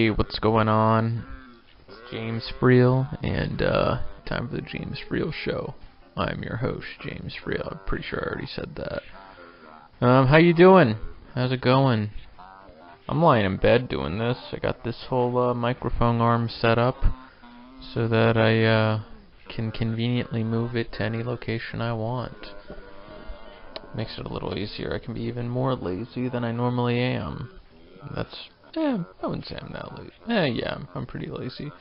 Hey, what's going on? It's James Freel, and time for the James Freel Show. I'm your host, James Freel. I'm pretty sure I already said that. How you doing? How's it going? I'm lying in bed doing this. I got this whole microphone arm set up so that I can conveniently move it to any location I want. Makes it a little easier. I can be even more lazy than I normally am. I wouldn't say I'm that lazy. Yeah, I'm pretty lazy.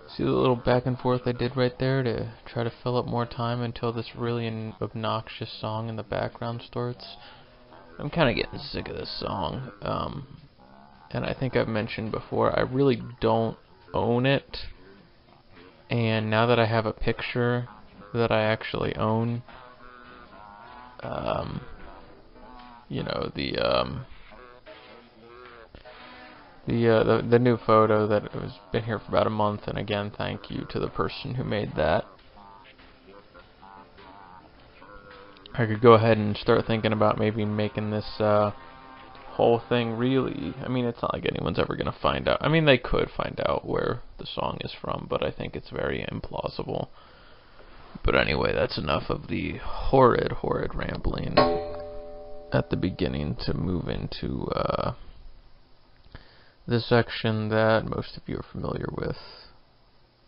See the little back and forth I did right there to try to fill up more time until this really obnoxious song in the background starts? I'm kind of getting sick of this song. And I think I've mentioned before, I really don't own it. And now that I have a picture that I actually own, you know, the new photo that has been here for about a month, and again, thank you to the person who made that. I could go ahead and start thinking about maybe making this whole thing really. I mean, it's not like anyone's ever gonna find out. I mean, they could find out where the song is from, but I think it's very implausible. But anyway, that's enough of the horrid rambling at the beginning to move into the section that most of you are familiar with,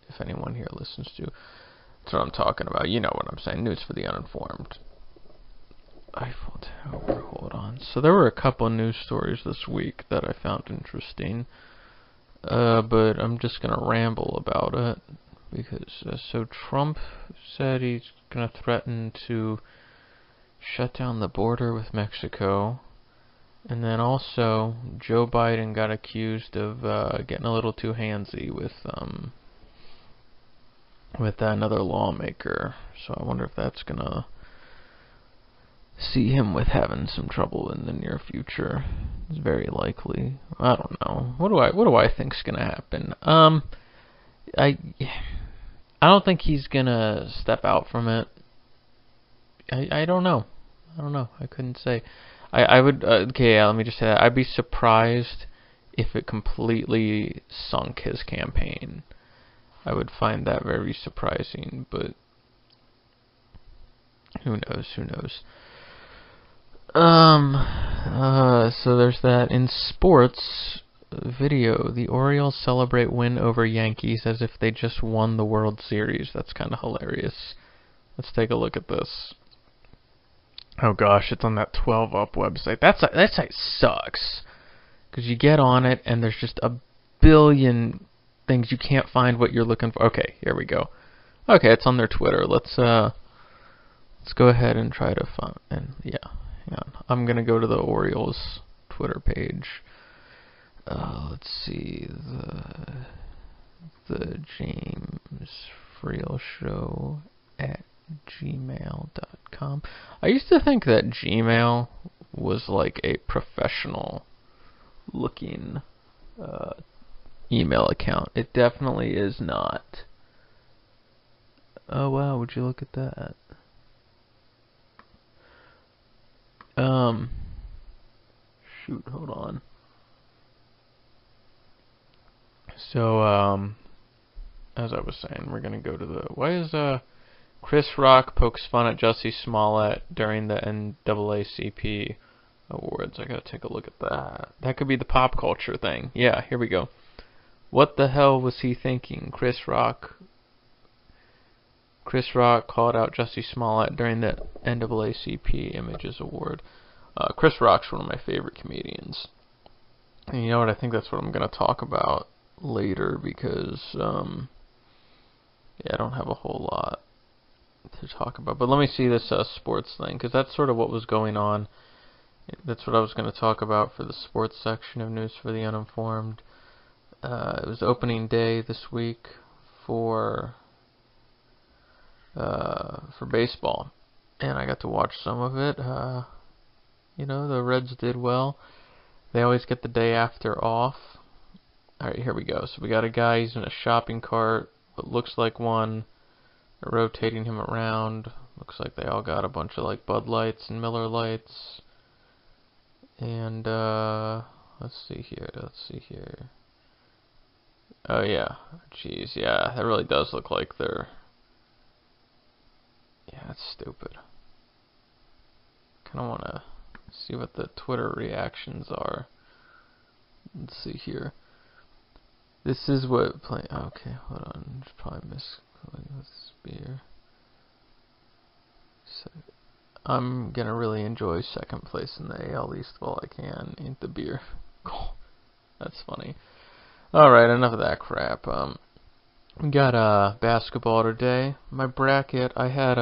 if anyone here listens to. That's what I'm talking about. You know what I'm saying. News for the uninformed. Eiffel Tower, hold on. So there were a couple news stories this week that I found interesting. But I'm just going to ramble about it. Because, so Trump said he's going to threaten to shut down the border with Mexico. And then also, Joe Biden got accused of getting a little too handsy with another lawmaker. So I wonder if that's gonna see him with having some trouble in the near future. It's very likely. I don't know. What do I think's gonna happen? I don't think he's gonna step out from it. I don't know. I couldn't say. I would, okay, yeah, let me just say that. I'd be surprised if it completely sunk his campaign. I would find that very surprising, but who knows. So there's that. In sports video, the Orioles celebrate win over Yankees as if they just won the World Series. That's kind of hilarious. Let's take a look at this. Oh gosh, it's on that 12 Up website. That site sucks. Because you get on it and there's just a billion things you can't find what you're looking for. Okay, here we go. Okay, it's on their Twitter. Let's go ahead and try to find, and yeah, hang on. I'm going to go to the Orioles Twitter page. Let's see, the James Freel Show at gmail.com. I used to think that Gmail was like a professional looking email account. It definitely is not. Oh wow, would you look at that? Shoot, hold on. So as I was saying, we're gonna go to the, why is Chris Rock pokes fun at Jussie Smollett during the NAACP awards. I gotta take a look at that. That could be the pop culture thing. Yeah, here we go. What the hell was he thinking? Chris Rock called out Jussie Smollett during the NAACP Images Award. Chris Rock's one of my favorite comedians. And you know what? I think that's what I'm gonna talk about later because I don't have a whole lot to talk about. But let me see this sports thing, because that's sort of what was going on. That's what I was going to talk about for the sports section of News for the Uninformed. It was opening day this week for baseball, and I got to watch some of it. The Reds did well. They always get the day after off. Alright, here we go. So we got a guy, he's in a shopping cart, what looks like one. They're rotating him around. Looks like they all got a bunch of like Bud Lights and Miller Lights. And let's see here. Oh yeah, jeez, yeah, that really does look like they're. Yeah, that's stupid. Kind of want to see what the Twitter reactions are. Let's see here. This is what play. Okay, hold on. Just probably miscalling with spear. So, I'm gonna really enjoy second place in the AL East while I can. Ain't the beer. That's funny. All right, enough of that crap. We got basketball today. My bracket. I had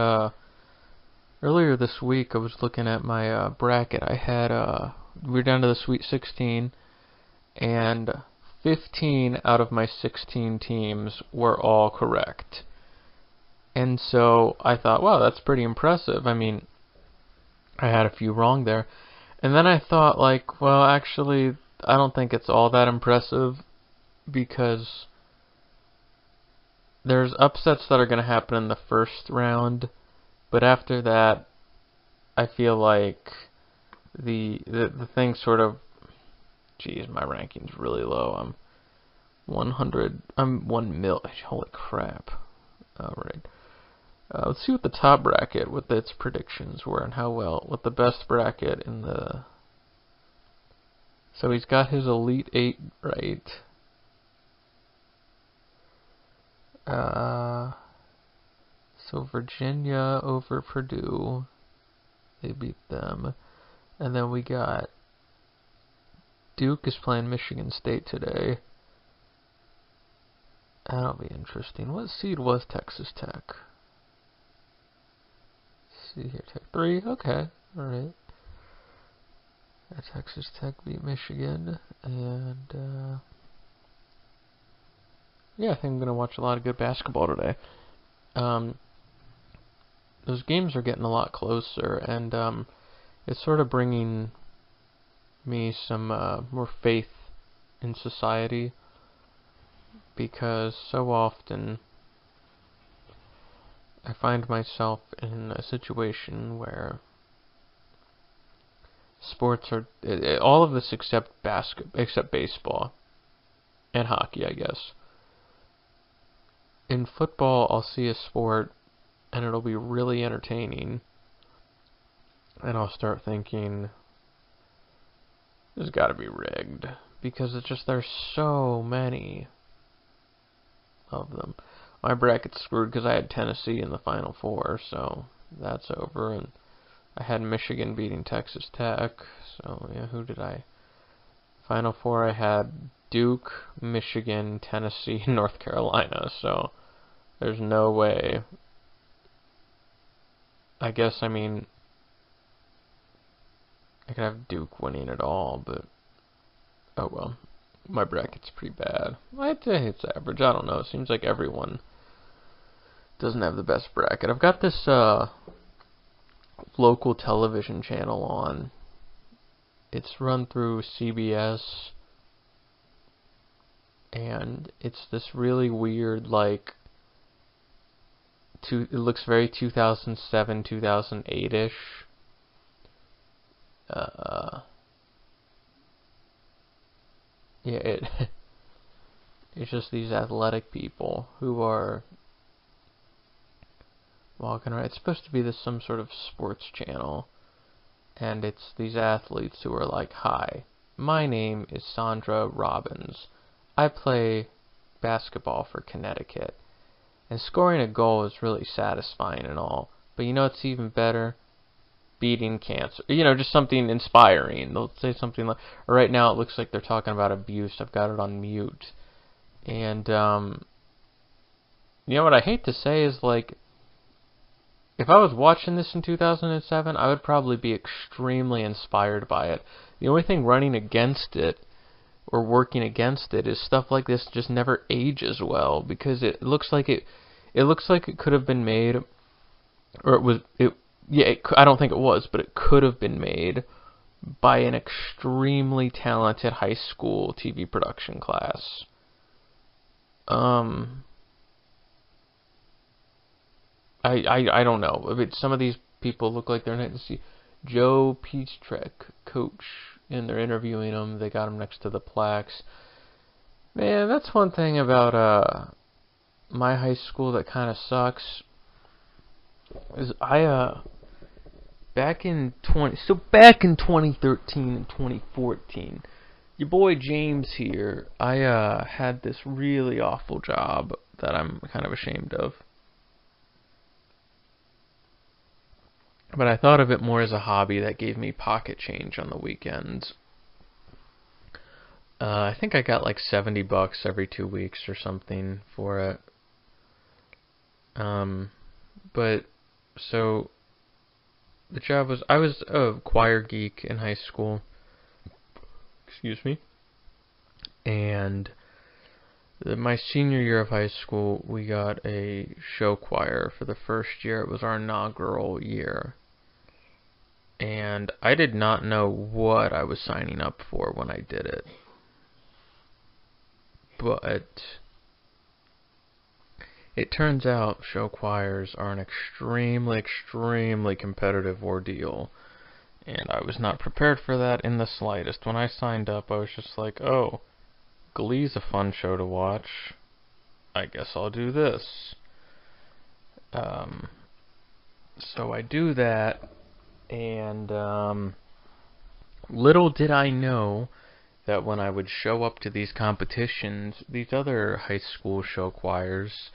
earlier this week. I was looking at my bracket. I had we were down to the Sweet 16, and 15 out of my 16 teams were all correct. And so I thought, wow, that's pretty impressive. I mean, I had a few wrong there. And then I thought, like, well, actually, I don't think it's all that impressive because there's upsets that are going to happen in the first round, but after that, I feel like the thing sort of, geez, my ranking's really low. I'm 100. I'm 1 mil. Holy crap! All right. Let's see what the top bracket with its predictions were and how well. What the best bracket in the. So he's got his Elite 8 right. So Virginia over Purdue. They beat them. And then we got Duke is playing Michigan State today. That'll be interesting. What seed was Texas Tech? Let's see here, Tech 3. Okay, alright. Texas Tech beat Michigan. And, yeah, I think I'm going to watch a lot of good basketball today. Those games are getting a lot closer, and it's sort of bringing me some more faith in society, because so often I find myself in a situation where sports are all of this except baseball and hockey, I guess. In football, I'll see a sport and it'll be really entertaining, and I'll start thinking, there's got to be rigged, because it's just there's so many of them. My bracket's screwed because I had Tennessee in the Final Four, so that's over, and I had Michigan beating Texas Tech, so yeah, who did I? Final Four, I had Duke, Michigan, Tennessee, and North Carolina, so there's no way. I guess, I mean, I could have Duke winning it all, but oh well. My bracket's pretty bad. I'd say it's average. I don't know. It seems like everyone doesn't have the best bracket. I've got this local television channel on. It's run through CBS, and it's this really weird, like, it looks very 2007, 2008-ish. Yeah, it's just these athletic people who are walking around. It's supposed to be some sort of sports channel, and it's these athletes who are like, "Hi, my name is Sandra Robbins. I play basketball for Connecticut, and scoring a goal is really satisfying and all, but you know what's even better? Beating cancer." You know, just something inspiring. They'll say something like, right now it looks like they're talking about abuse. I've got it on mute. And, you know what I hate to say is, like, if I was watching this in 2007, I would probably be extremely inspired by it. The only thing running against it, or working against it, is stuff like this just never ages well, because it looks like it could have been made, or I don't think it was, but it could have been made by an extremely talented high school TV production class. I don't know. I mean, some of these people look like they're next to see Joe Peastrek, coach, and they're interviewing him. They got him next to the plaques. Man, that's one thing about my high school that kind of sucks. Is I back in 2013 and 2014, your boy James here, I had this really awful job that I'm kind of ashamed of. But I thought of it more as a hobby that gave me pocket change on the weekends. I think I got like $70 every 2 weeks or something for it. But so the job was, I was a choir geek in high school. Excuse me. And my senior year of high school, we got a show choir for the first year. It was our inaugural year. And I did not know what I was signing up for when I did it. But it turns out show choirs are an extremely competitive ordeal. And I was not prepared for that in the slightest. When I signed up, I was just like, oh, Glee's a fun show to watch. I guess I'll do this. So I do that, and little did I know that when I would show up to these competitions, these other high school show choirs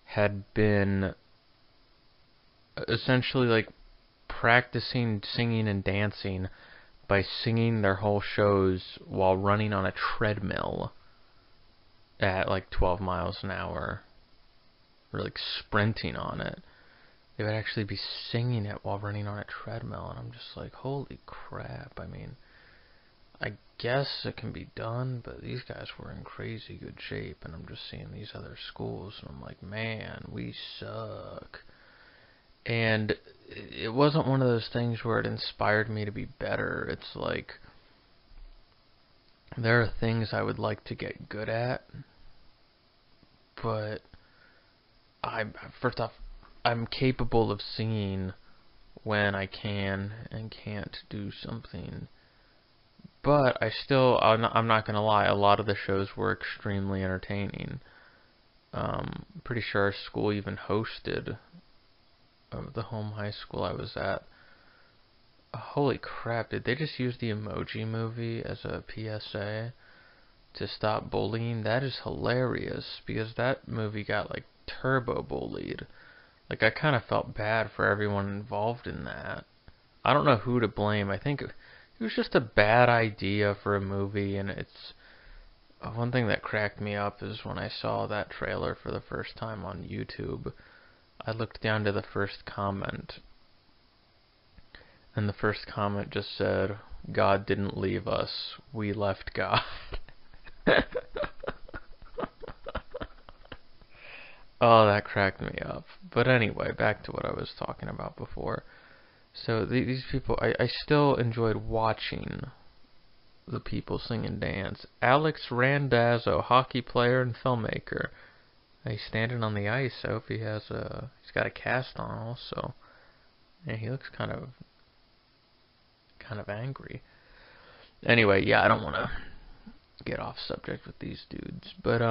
had been essentially like practicing singing and dancing by singing their whole shows while running on a treadmill at like 12 miles an hour, or like sprinting on it. They would actually be singing it while running on a treadmill, and I'm just like, holy crap. I mean, I guess it can be done, but these guys were in crazy good shape, and I'm just seeing these other schools, and I'm like, man, we suck. And it wasn't one of those things where it inspired me to be better. It's like, there are things I would like to get good at, but first off, I'm capable of singing when I can and can't do something. But I'm not gonna lie, a lot of the shows were extremely entertaining. Pretty sure our school even hosted the home high school I was at. Holy crap, did they just use the Emoji Movie as a PSA to stop bullying? That is hilarious, because that movie got like turbo bullied. Like, I kind of felt bad for everyone involved in that. I don't know who to blame. I think it was just a bad idea for a movie, and it's one thing that cracked me up is when I saw that trailer for the first time on YouTube. I looked down to the first comment, and the first comment just said, "God didn't leave us, we left God." Oh, that cracked me up. But anyway, back to what I was talking about before. So these people, I still enjoyed watching the people sing and dance. Alex Randazzo, hockey player and filmmaker. He's standing on the ice. I hope he's got a cast on also. And he looks kind of angry. Anyway, yeah, I don't want to get off subject with these dudes, but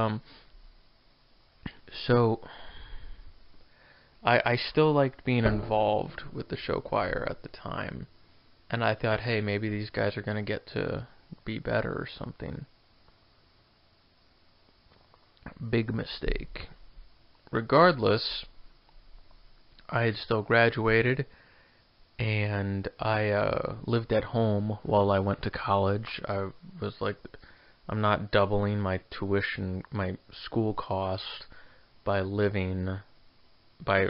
so I still liked being involved with the show choir at the time, and I thought, hey, maybe these guys are gonna get to be better or something. Big mistake. Regardless, I had still graduated, and I lived at home while I went to college. I was like, I'm not doubling my tuition, my school cost by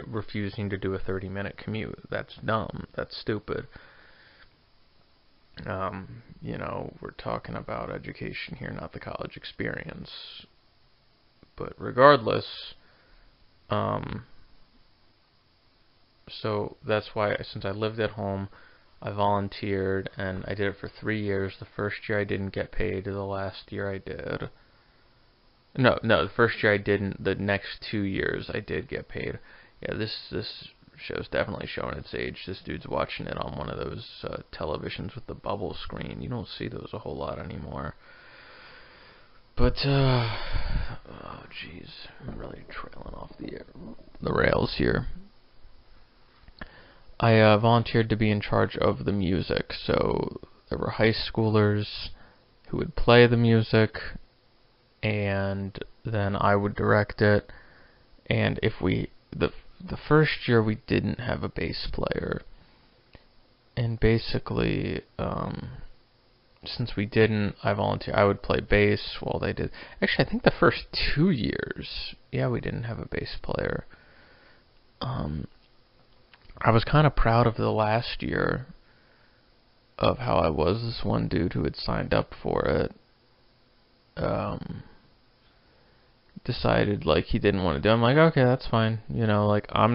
refusing to do a 30-minute commute. That's dumb. That's stupid. We're talking about education here, not the college experience. But regardless, so that's why, since I lived at home, I volunteered, and I did it for 3 years. The first year I didn't get paid. The last year I did. No, the first year I didn't. The next 2 years I did get paid. Yeah, this show's definitely showing its age. This dude's watching it on one of those televisions with the bubble screen. You don't see those a whole lot anymore. But, oh jeez, I'm really trailing off the rails here. I volunteered to be in charge of the music, so there were high schoolers who would play the music, and then I would direct it. And if the first year we didn't have a bass player, and basically, since we didn't, I would play bass while they did. Actually, I think the first 2 years, yeah, we didn't have a bass player. I was kind of proud of the last year of how I was. This one dude who had signed up for it, decided like he didn't want to do it. I'm like, okay, that's fine. You know, like I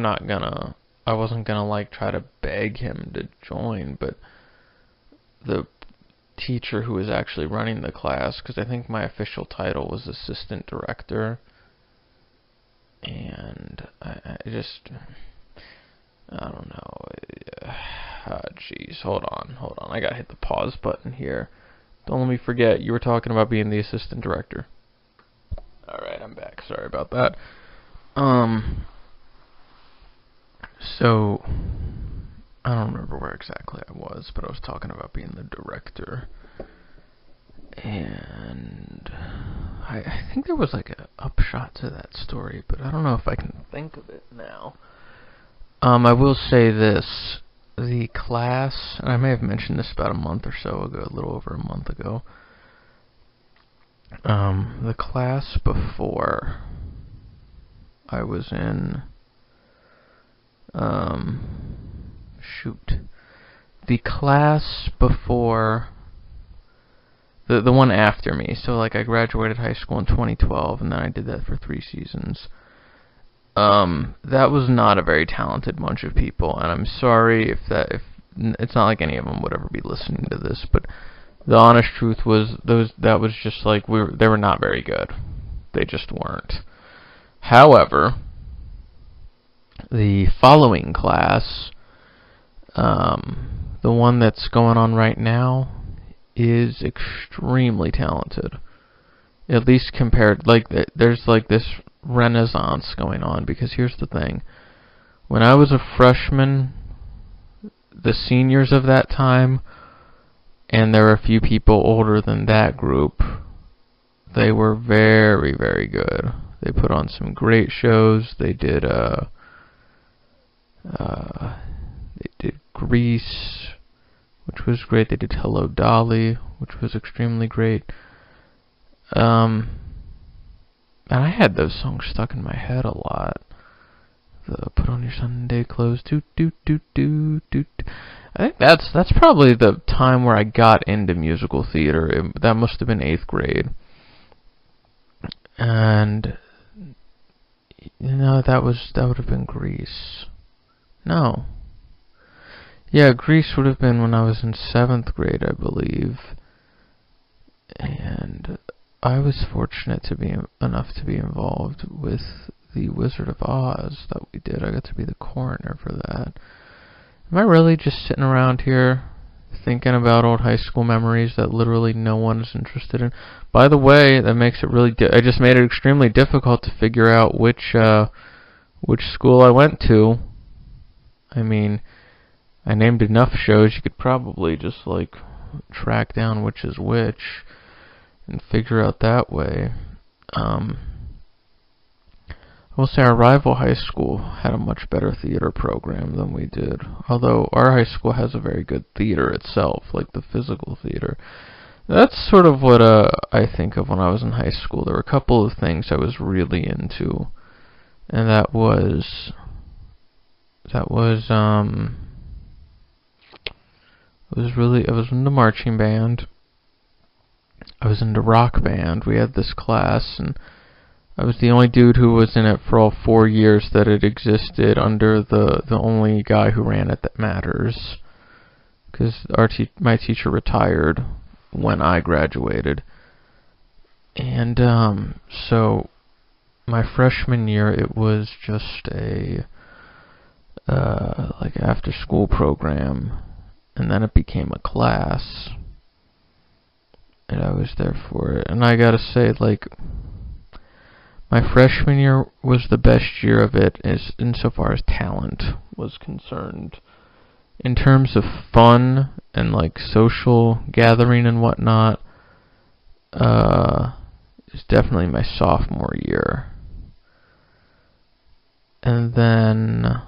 wasn't gonna like try to beg him to join, but the teacher who was actually running the class, because I think my official title was assistant director, and I don't know. Jeez, hold on. I gotta hit the pause button here. Don't let me forget, you were talking about being the assistant director. Alright, I'm back. Sorry about that. So, I don't remember where exactly I was, but I was talking about being the director. And I think there was like an upshot to that story, but I don't know if I can think of it now. I will say this. The class, and I may have mentioned this about a month or so ago, a little over a month ago. The class before I was in, the class before, the one after me, so like I graduated high school in 2012, and then I did that for 3 seasons. That was not a very talented bunch of people, and I'm sorry if it's not like any of them would ever be listening to this, but the honest truth was that was just like they were not very good. They just weren't. However, the following class, the one that's going on right now, is extremely talented. At least compared, like there's like this renaissance going on, because here's the thing. When I was a freshman, the seniors of that time, and there were a few people older than that group, they were very, very good. They put on some great shows. They did Grease, which was great. They did Hello Dolly, which was extremely great. And I had those songs stuck in my head a lot. The put on your Sunday clothes, doot doot doot doot doot. I think that's probably the time where I got into musical theater. That must have been 8th grade. And that would have been Grease. No. Yeah, Grease would have been when I was in 7th grade, I believe. And I was fortunate enough to be involved with the Wizard of Oz that we did. I got to be the coroner for that. Am I really just sitting around here thinking about old high school memories that literally no one is interested in? By the way, that makes it really I just made it extremely difficult to figure out which school I went to. I mean, I named enough shows, you could probably just like track down which is which and figure out that way. I will say our rival high school had a much better theater program than we did. Although our high school has a very good theater itself, like the physical theater. That's sort of what I think of when I was in high school. There were a couple of things I was really into, and I was in the marching band. I was in the rock band. We had this class, and I was the only dude who was in it for all 4 years that it existed, under the only guy who ran it that matters. Because my teacher retired when I graduated. And so my freshman year, it was just a like after school program, and then it became a class. and I was there for it. And I gotta say, like, my freshman year was the best year of it, as insofar as talent was concerned. In terms of fun and like social gathering and whatnot, it's definitely my sophomore year. And then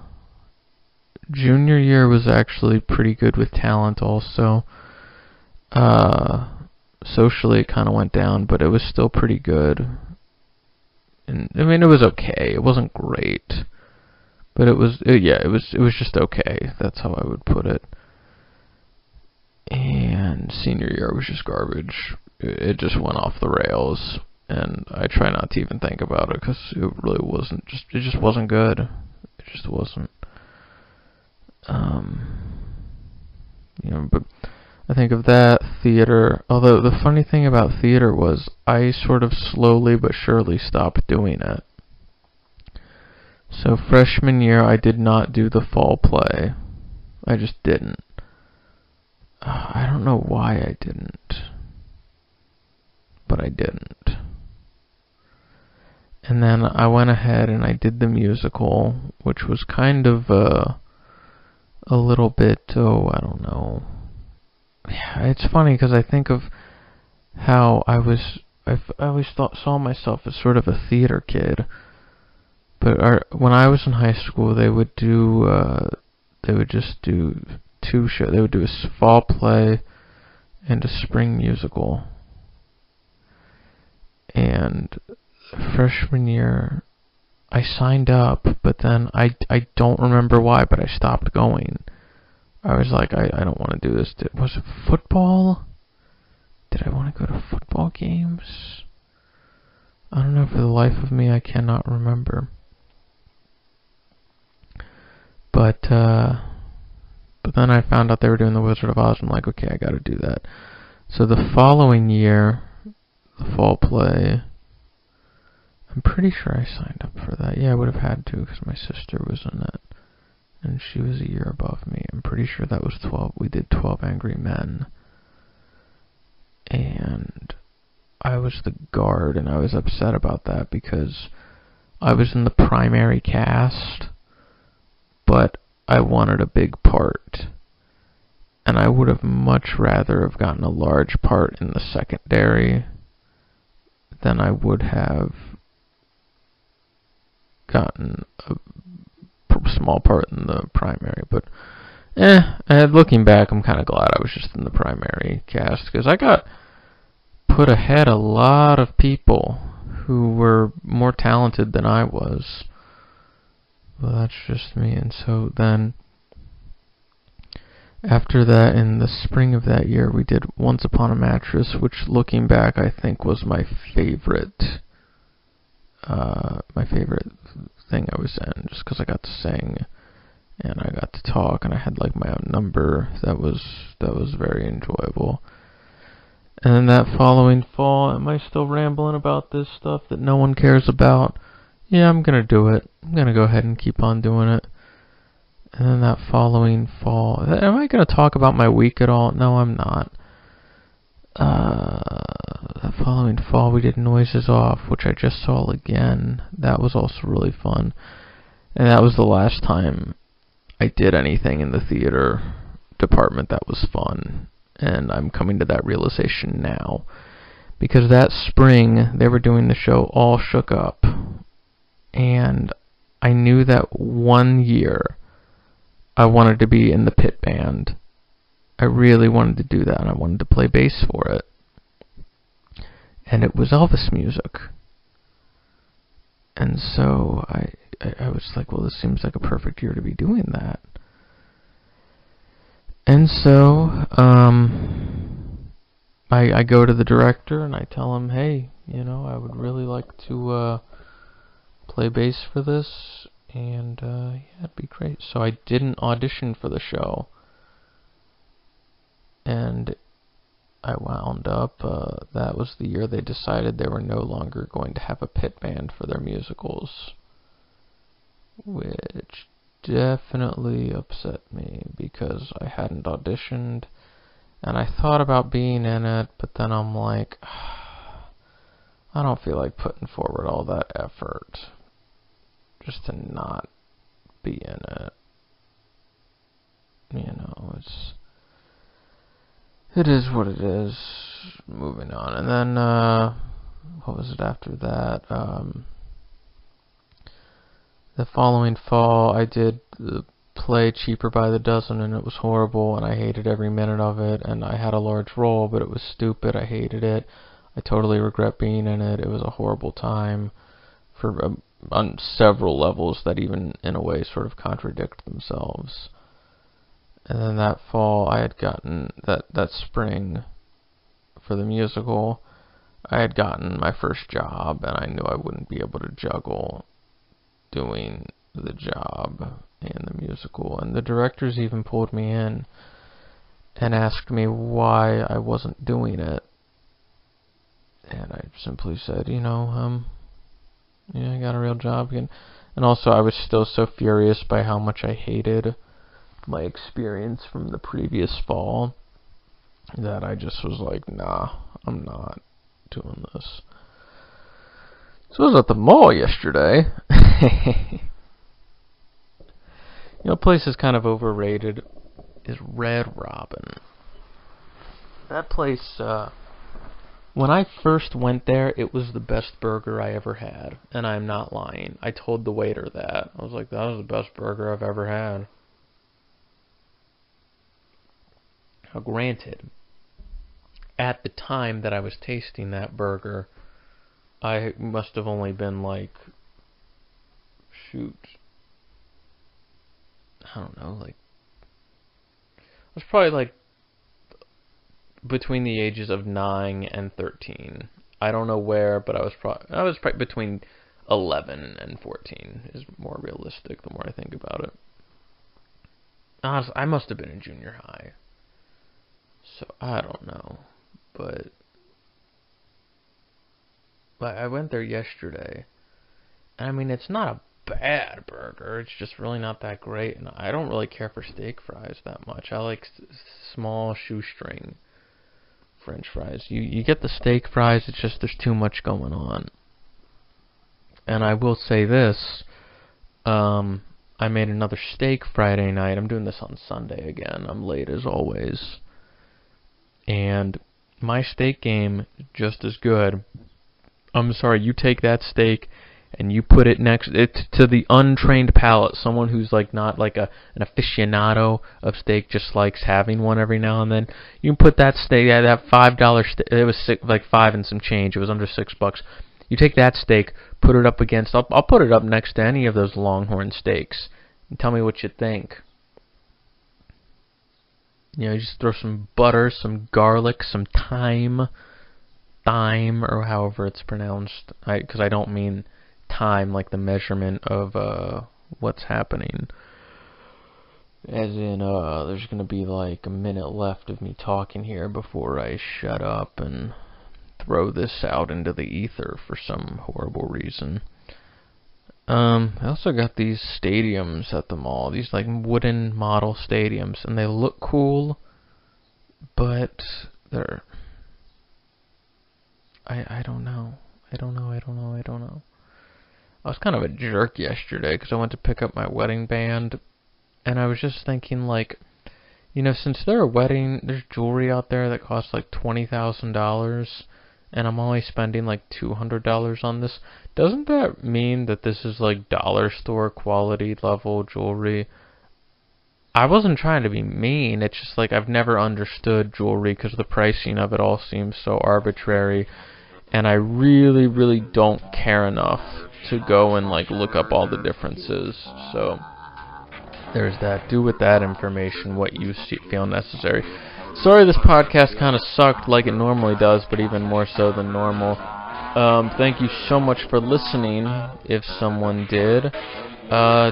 junior year was actually pretty good with talent also. Socially it kind of went down, but it was still pretty good. And I mean, it was okay. It wasn't great, but it was just okay. That's how I would put it. And senior year was just garbage. It just went off the rails, and I try not to even think about it because it really wasn't. It just wasn't good. It just wasn't. But I think of that, theater. Although the funny thing about theater was I sort of slowly but surely stopped doing it. So freshman year I did not do the fall play. I just didn't. I don't know why I didn't. But I didn't. And then I went ahead and I did the musical, which was kind of a little bit, I don't know. Yeah, it's funny because I think of how I always saw myself as sort of a theater kid. But when I was in high school, they would just do two shows. They would do a fall play and a spring musical. And freshman year, I signed up, but then I don't remember why, but I stopped going. I was like, I don't want to do this. Was it football? Did I want to go to football games? I don't know. For the life of me, I cannot remember. But then I found out they were doing the Wizard of Oz. I'm like, okay, I got to do that. So the following year, the fall play, I'm pretty sure I signed up for that. Yeah, I would have had to because my sister was in it. And she was a year above me. I'm pretty sure that was 12. We did 12 Angry Men. And I was the guard, and I was upset about that because I was in the primary cast, but I wanted a big part. And I would have much rather have gotten a large part in the secondary than I would have gotten a small part in the primary. But looking back, I'm kind of glad I was just in the primary cast because I got put ahead a lot of people who were more talented than I was. Well, that's just me. And so then after that, in the spring of that year, we did Once Upon a Mattress, which looking back I think was my favorite thing I was in, just because I got to sing and I got to talk and I had like my own number. That was very enjoyable. And then that following fall, am I still rambling about this stuff that no one cares about? Yeah, I'm gonna do it. I'm gonna go ahead and keep on doing it. And then that following fall, am I gonna talk about my week at all? No, I'm not. That following fall, we did Noises Off, which I just saw again. That was also really fun. And that was the last time I did anything in the theater department that was fun. And I'm coming to that realization now. Because that spring, they were doing the show All Shook Up. And I knew that one year I wanted to be in the pit band. I really wanted to do that, and I wanted to play bass for it. And it was Elvis music. And so I was like, well, this seems like a perfect year to be doing that. And so I go to the director and I tell him, hey, I would really like to play bass for this, and yeah, it'd be great. So I didn't audition for the show. And I wound up, that was the year they decided they were no longer going to have a pit band for their musicals, which definitely upset me because I hadn't auditioned And I thought about being in it, but then I'm like, I don't feel like putting forward all that effort just to not be in it. You know, it is what it is. Moving on. And then, what was it after that? The following fall, I did play Cheaper by the Dozen, and it was horrible, and I hated every minute of it, and I had a large role, but it was stupid. I hated it. I totally regret being in it. It was a horrible time for on several levels that even in a way sort of contradict themselves. And then that fall, I had gotten that spring for the musical, I had gotten my first job, and I knew I wouldn't be able to juggle doing the job and the musical. And the directors even pulled me in and asked me why I wasn't doing it. And I simply said, yeah, I got a real job again. And also, I was still so furious by how much I hated my experience from the previous fall that I just was like, nah, I'm not doing this. So I was at the mall yesterday. A place is kind of overrated is Red Robin. That place, when I first went there, it was the best burger I ever had. And I'm not lying. I told the waiter that. I was like, that was the best burger I've ever had. Now, granted, at the time that I was tasting that burger, I must have only been like, I don't know, I was probably like between the ages of 9 and 13. I don't know where, but I was probably between 11 and 14 is more realistic the more I think about it. Honestly, I must have been in junior high. So I don't know, but I went there yesterday, and I mean, it's not a bad burger, it's just really not that great, and I don't really care for steak fries that much. I like small shoestring French fries. You get the steak fries, it's just there's too much going on. And I will say this, I made another steak Friday night. I'm doing this on Sunday again. I'm late as always. And my steak game is just as good. I'm sorry, you take that steak and you put it next to the untrained palate, someone who's like not like an aficionado of steak, just likes having one every now and then. You can put that steak, that $5 steak, it was like 5 and some change, it was under $6. You take that steak, put it up against, I'll put it up next to any of those Longhorn steaks, and tell me what you think. You just throw some butter, some garlic, some thyme, or however it's pronounced. Because I don't mean time like the measurement of what's happening. As in, there's going to be like a minute left of me talking here before I shut up and throw this out into the ether for some horrible reason. I also got these stadiums at the mall, these like wooden model stadiums, and they look cool, but they're, I don't know. I was kind of a jerk yesterday because I went to pick up my wedding band, and I was just thinking, like, since they're a wedding, there's jewelry out there that costs like $20,000, and I'm only spending like $200 on this. Doesn't that mean that this is like dollar store quality level jewelry? I wasn't trying to be mean. It's just like I've never understood jewelry because the pricing of it all seems so arbitrary, and I really, really don't care enough to go and like look up all the differences. So there's that. Do with that information what you feel necessary. Sorry this podcast kind of sucked like it normally does, but even more so than normal. Thank you so much for listening, if someone did.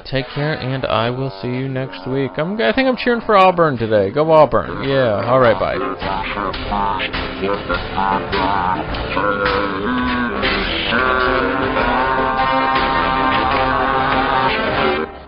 Take care, and I will see you next week. I think I'm cheering for Auburn today. Go Auburn. Yeah, alright, bye.